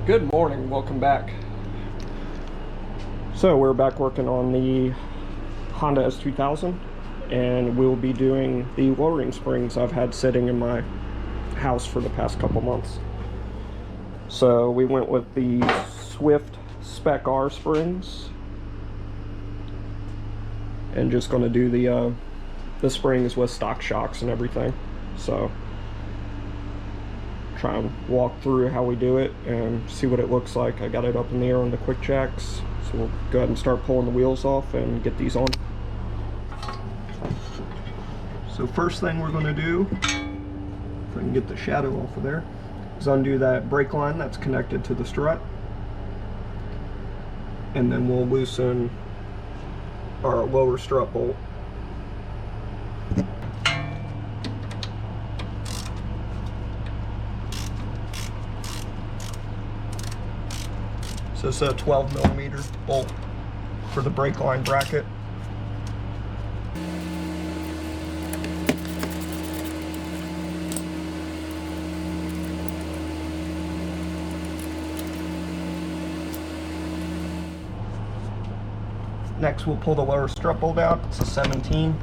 Good morning, welcome back. So we're back working on the Honda S2000 and we'll be doing the lowering springs I've had sitting in my house for the past couple months. So we went with the Swift Spec-R springs and just going to do the springs with stock shocks and everything. So try and walk through how we do it and see what it looks like. I got it up in the air on the quick jacks, so we'll go ahead and start pulling the wheels off and get these on. So first thing we're going to do, if I can get the shadow off of there, is undo that brake line that's connected to the strut, and then we'll loosen our lower strut bolt. So it's a 12mm bolt for the brake line bracket. Next we'll pull the lower strut bolt out. It's a 17.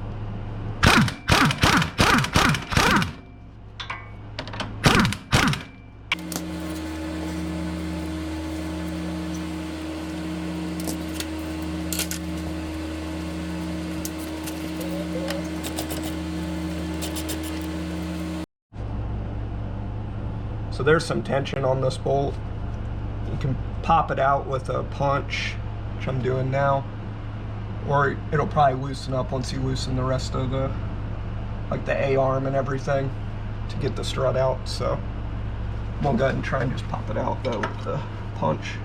So there's some tension on this bolt. You can pop it out with a punch, which I'm doing now, or it'll probably loosen up once you loosen the rest of the, like the A-arm and everything to get the strut out. So I'm gonna go ahead and try and just pop it out though with the punch.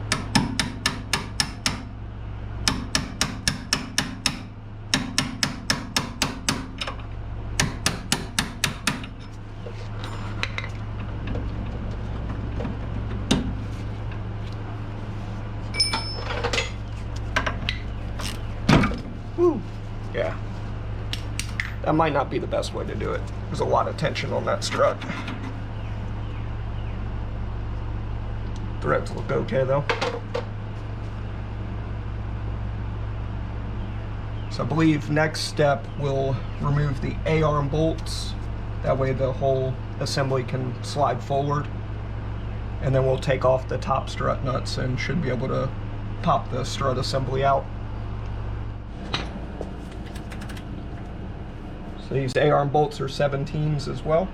Woo. Yeah, that might not be the best way to do it. There's a lot of tension on that strut. Threads look okay though. So I believe next step we'll remove the A-arm bolts. That way the whole assembly can slide forward. And then we'll take off the top strut nuts and should be able to pop the strut assembly out. So these A-arm bolts are 17s as well.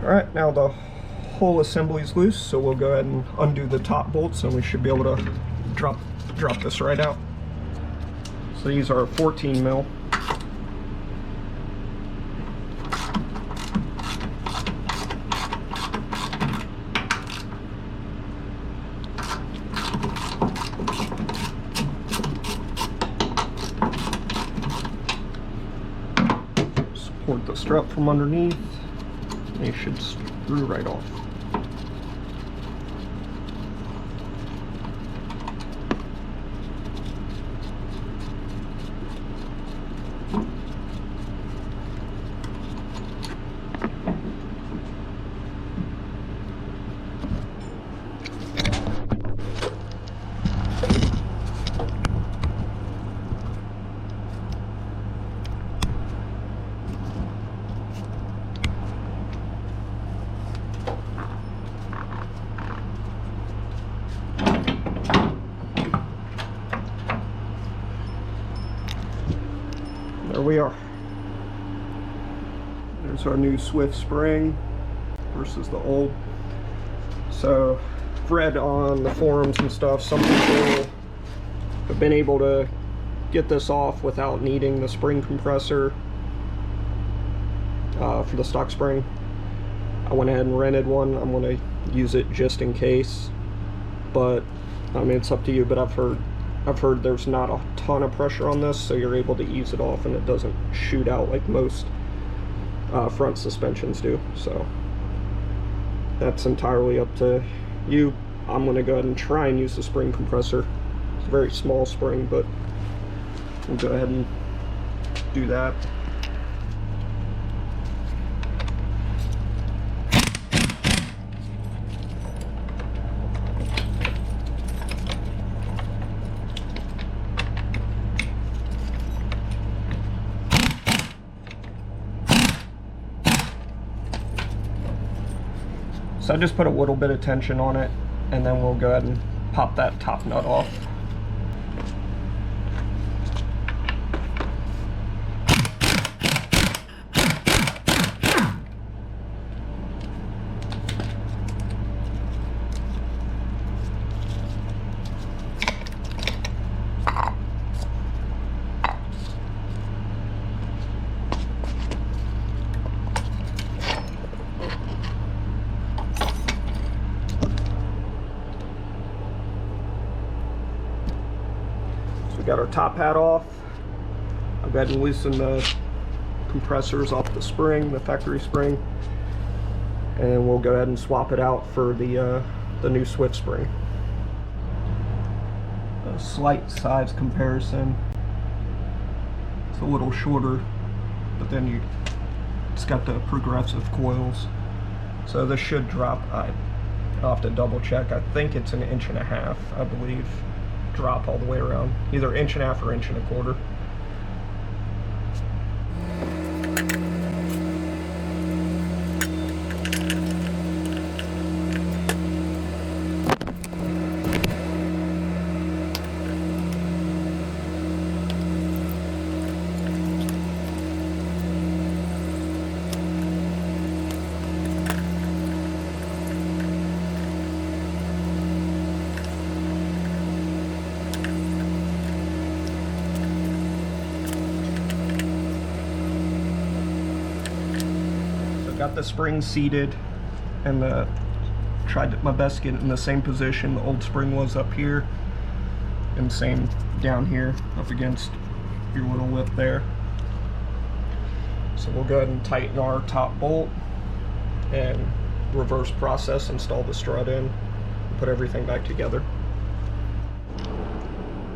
Alright, now the whole assembly is loose, so we'll go ahead and undo the top bolts and we should be able to drop this right out. So these are 14 mil. Support the strut from underneath. They should screw right off. There we are. There's our new Swift spring versus the old. So I've read on the forums and stuff, some people have been able to get this off without needing the spring compressor for the stock spring. I went ahead and rented one. I'm going to use it just in case, but I mean, it's up to you. But I've heard there's not a ton of pressure on this, so you're able to ease it off and it doesn't shoot out like most front suspensions do. So that's entirely up to you. I'm going to go ahead and try and use the spring compressor. It's a very small spring, but we'll go ahead and do that. So I just put a little bit of tension on it, and then we'll go ahead and pop that top nut off. We got our top hat off. I'll go ahead and loosen the compressors off the spring, the factory spring, and we'll go ahead and swap it out for the new Swift spring. A slight size comparison. It's a little shorter, but then it's got the progressive coils, so this should drop. I'll have to double check. I think it's 1.5 inches, I believe. Drop all the way around, either 1.5 inches or 1.25 inches. Got the spring seated, and tried my best to get it in the same position the old spring was up here, and same down here up against your little lip there. So we'll go ahead and tighten our top bolt and reverse process, install the strut in, and put everything back together.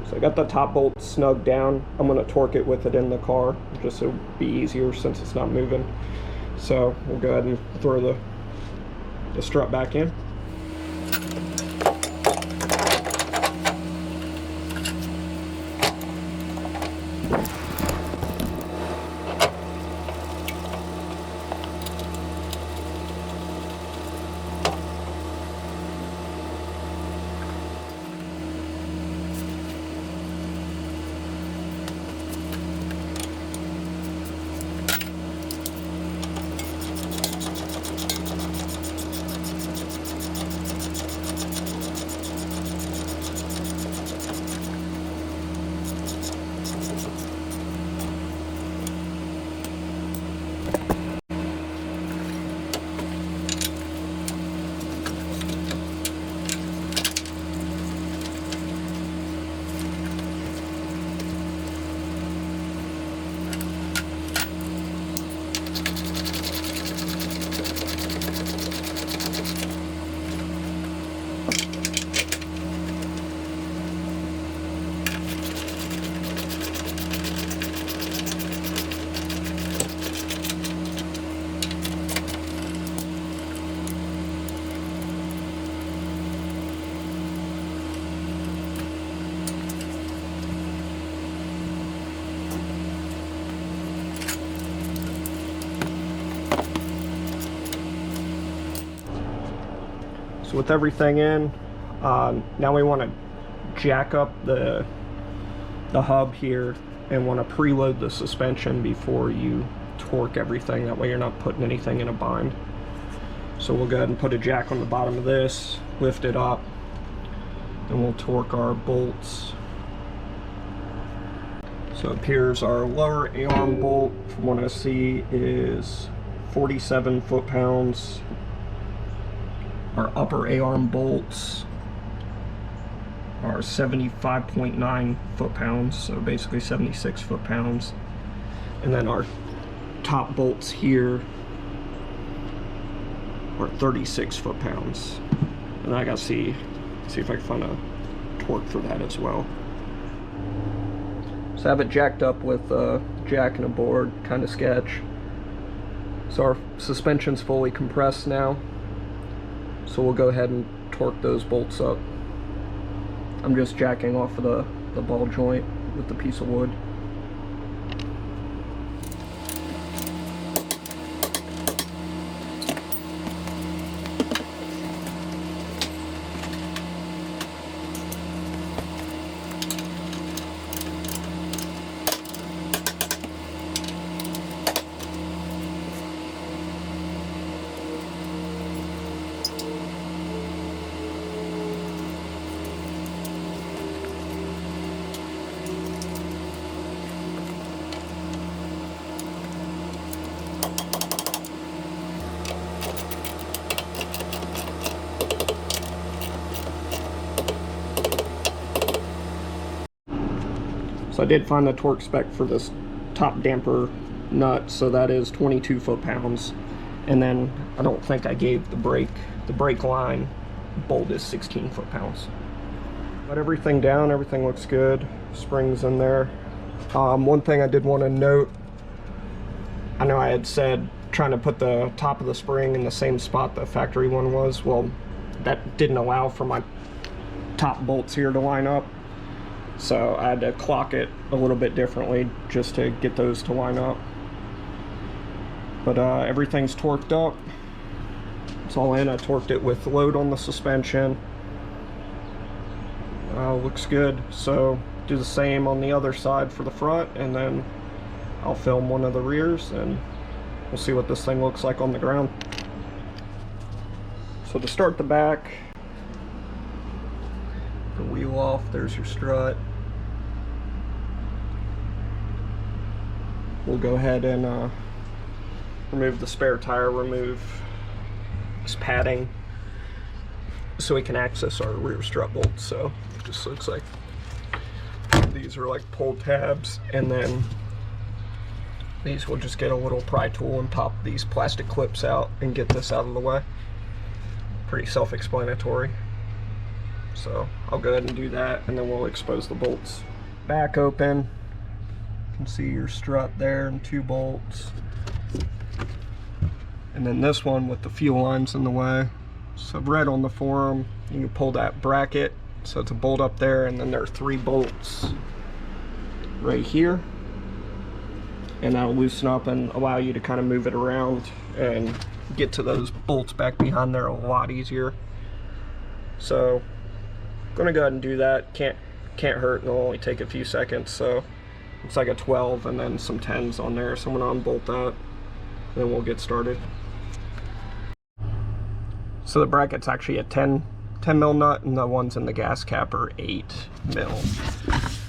So I got the top bolt snug down. I'm going to torque it with it in the car, just so it'll be easier since it's not moving. So we'll go ahead and throw the strut back in. So with everything in, now we want to jack up the hub here and want to preload the suspension before you torque everything. That way you're not putting anything in a bind. So we'll go ahead and put a jack on the bottom of this, lift it up, then we'll torque our bolts. So up here's our lower A-arm bolt, from what I see, is 47 foot-pounds. Our upper A-arm bolts are 75.9 foot-pounds, so basically 76 foot-pounds. And then our top bolts here are 36 foot-pounds. And I gotta see if I can find a torque for that as well. So I have it jacked up with a jack and a board, kind of sketch. So our suspension's fully compressed now. So we'll go ahead and torque those bolts up. I'm just jacking off of the ball joint with the piece of wood. So I did find the torque spec for this top damper nut, so that is 22 foot-pounds. And then I don't think I gave the brake line bolt is 16 foot-pounds. Got everything down, everything looks good. Springs in there. One thing I did want to note, I know I had said trying to put the top of the spring in the same spot the factory one was. Well, that didn't allow for my top bolts here to line up. So I had to clock it a little bit differently just to get those to line up. But everything's torqued up. It's all in. I torqued it with load on the suspension. Looks good. So do the same on the other side for the front, and then I'll film one of the rears and we'll see what this thing looks like on the ground. So to start the back, the wheel off, there's your strut. We'll go ahead and remove the spare tire, remove this padding so we can access our rear strut bolts. So it just looks like these are like pull tabs, and then these will just get a little pry tool and pop these plastic clips out and get this out of the way. Pretty self-explanatory. So I'll go ahead and do that, and then we'll expose the bolts. Back open, you can see your strut there and 2 bolts. And then this one with the fuel lines in the way. So I've read on the forum, you can pull that bracket, so it's a bolt up there, and then there are 3 bolts right here. And that'll loosen up and allow you to kind of move it around and get to those bolts back behind there a lot easier. So gonna go ahead and do that. Can't hurt, and it'll only take a few seconds. So it's like a 12 and then some 10s on there, so I'm gonna unbolt that, then we'll get started. So the bracket's actually a 10 mil nut, and the ones in the gas cap are 8 mil.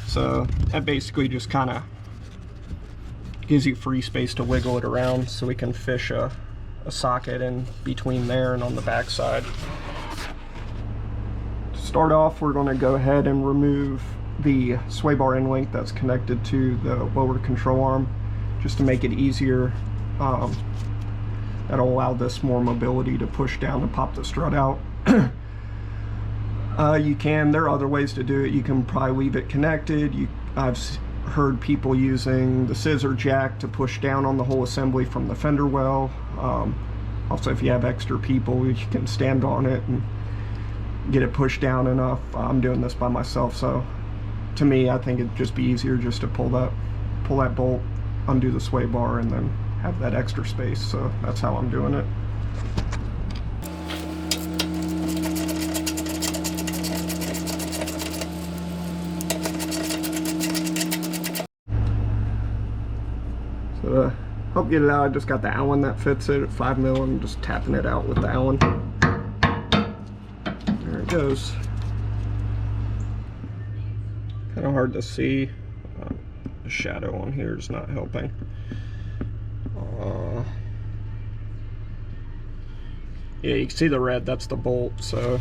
So that basically just kind of gives you free space to wiggle it around, so we can fish a socket in between there and on the back side. To start off, we're going to go ahead and remove the sway bar end link that's connected to the lower control arm, just to make it easier. That'll allow this more mobility to push down and pop the strut out. There are other ways to do it. You can probably leave it connected. I've heard people using the scissor jack to push down on the whole assembly from the fender well. Also, if you have extra people, you can stand on it and get it pushed down enough. I'm doing this by myself, so to me, I think it'd just be easier just to pull that bolt, undo the sway bar, and then have that extra space. So that's how I'm doing it. So to help get it out, I just got the Allen that fits it at 5 mil. I'm just tapping it out with the Allen. There it goes. Kind of hard to see. The shadow on here is not helping. Yeah, you can see the red, that's the bolt, so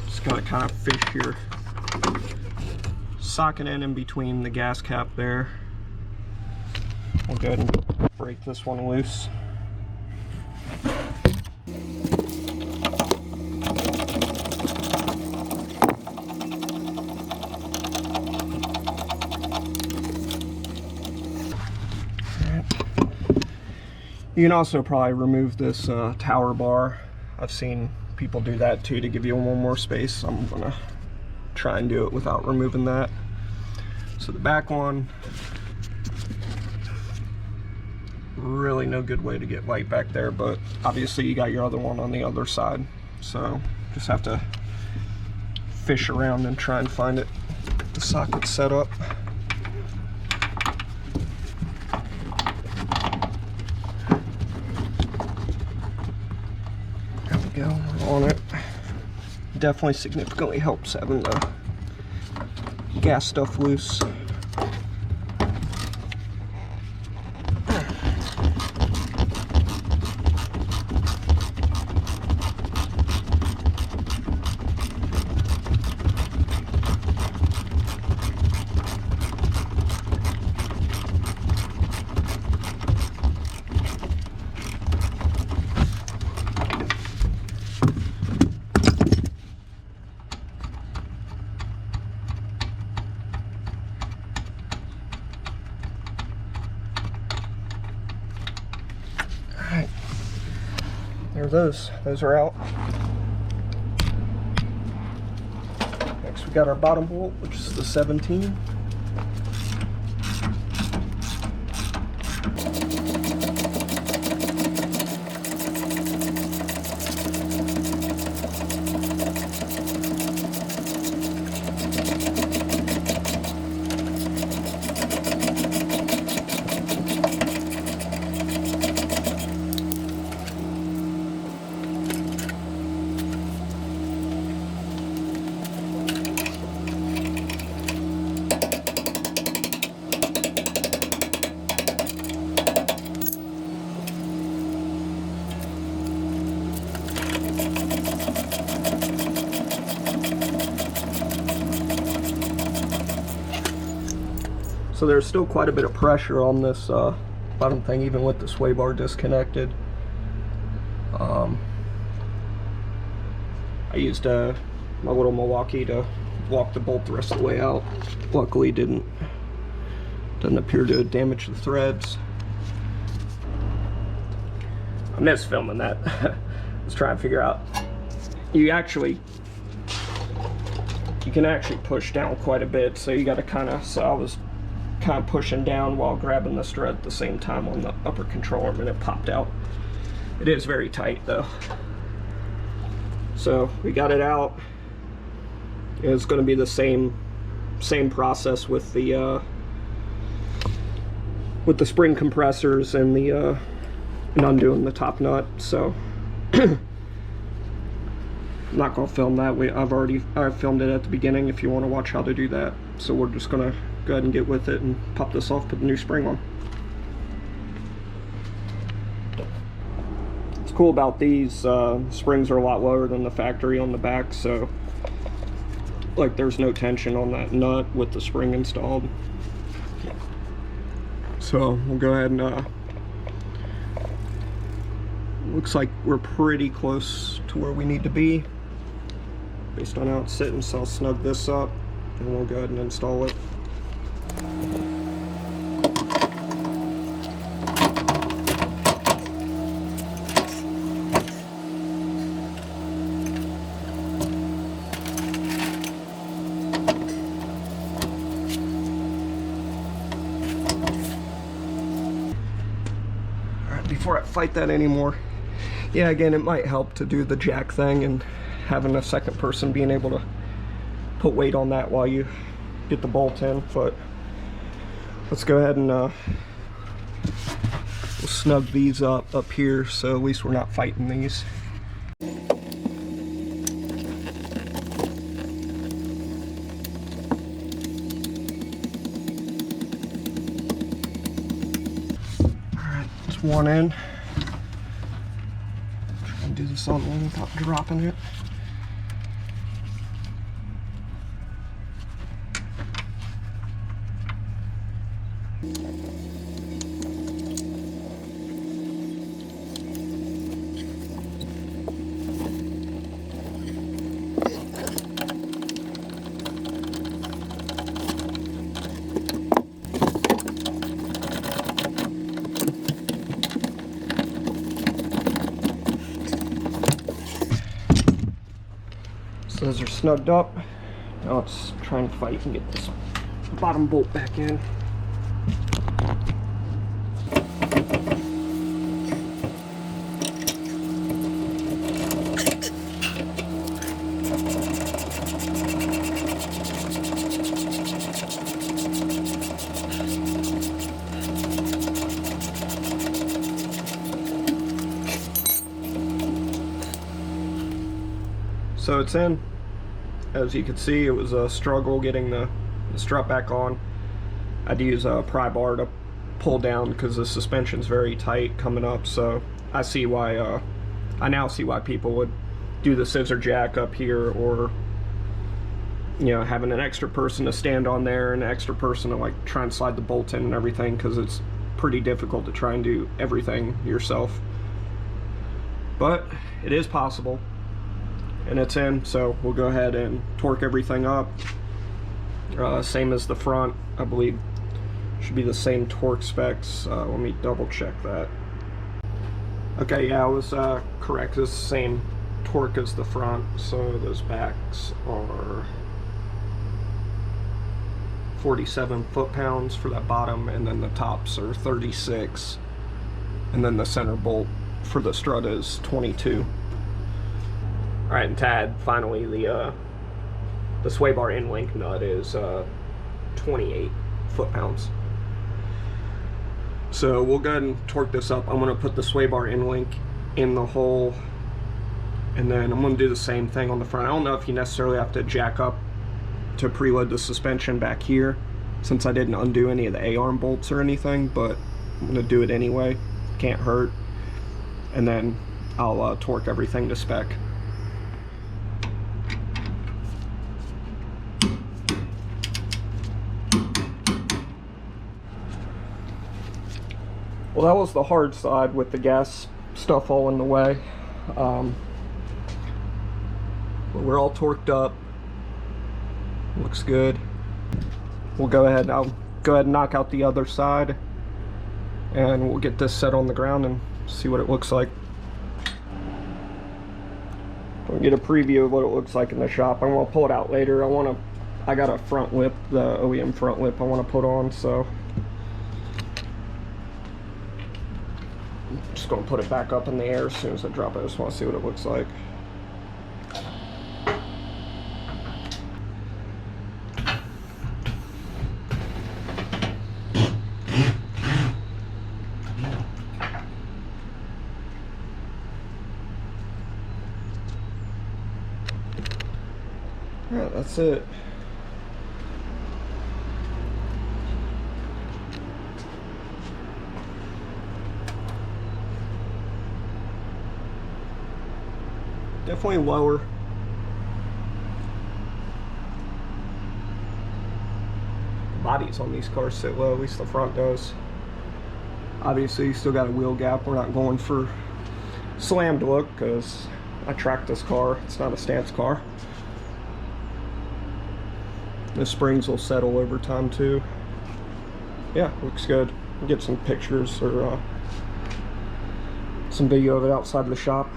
just gotta kind of fish your socket in between the gas cap there. We'll go ahead and break this one loose. You can also probably remove this tower bar. I've seen people do that too to give you one more space. I'm gonna try and do it without removing that. So the back one, really no good way to get light back there, but obviously you got your other one on the other side. So just have to fish around and try and find it. Get the socket set up. Go on it. Definitely significantly helps having the gas stuff loose. Alright, there are those are out. Next we got our bottom bolt, which is the 17. So there's still quite a bit of pressure on this bottom thing, even with the sway bar disconnected. I used my little Milwaukee to walk the bolt the rest of the way out. Luckily doesn't appear to damage the threads. I missed filming that. I was trying to figure out, you can actually push down quite a bit, so you got to kind of, so I was kind of pushing down while grabbing this thread at the same time on the upper control arm, and it popped out. It is very tight though. So we got it out. It's going to be the same process with the spring compressors and the and undoing the top nut. So I'm not going to film that. I filmed it at the beginning if you want to watch how to do that. So we're just going to go ahead and get with it and pop this off, put the new spring on. What's cool about these springs are a lot lower than the factory on the back, so like there's no tension on that nut with the spring installed. So we'll go ahead and looks like we're pretty close to where we need to be based on how it's sitting, so I'll snug this up and we'll go ahead and install it. Alright, before I fight that anymore, yeah, again, it might help to do the jack thing and having a second person being able to put weight on that while you get the bolt in, but let's go ahead and we'll snug these up here, so at least we're not fighting these. this one in. Try and do this on one without dropping it. So those are snugged up. Now let's try and fight and get this bottom bolt back in. So it's in. As you can see, it was a struggle getting the strut back on. I had to use a pry bar to pull down because the suspension's very tight coming up. So I see why. I now see why people would do the scissor jack up here, or having an extra person to stand on there and an extra person to like try and slide the bolt in and everything, because it's pretty difficult to try and do everything yourself. But it is possible. And it's in, so we'll go ahead and torque everything up. Same as the front, I believe should be the same torque specs. Let me double check that. Okay, yeah, I was correct. It's the same torque as the front, so those backs are 47 foot-pounds for that bottom, and then the tops are 36, and then the center bolt for the strut is 22. Alright, and Tad, finally, the sway bar end link nut is 28 foot-pounds. So we'll go ahead and torque this up. I'm going to put the sway bar end link in the hole, and then I'm going to do the same thing on the front. I don't know if you necessarily have to jack up to preload the suspension back here, since I didn't undo any of the A-arm bolts or anything, but I'm going to do it anyway. Can't hurt. And then I'll torque everything to spec. Well, that was the hard side with the gas stuff all in the way. But we're all torqued up. Looks good. We'll go ahead. I'll go ahead and knock out the other side, and we'll get this set on the ground and see what it looks like. We'll get a preview of what it looks like in the shop. I'm gonna pull it out later. I got a front lip, the OEM front lip I want to put on, so I'm just gonna put it back up in the air as soon as I drop it. I just want to see what it looks like. Alright, that's it. Definitely lower. The bodies on these cars sit low, at least the front does. Obviously, you still got a wheel gap. We're not going for slammed look because I tracked this car. It's not a stance car. The springs will settle over time too. Yeah, looks good. We'll get some pictures or some video of it outside of the shop.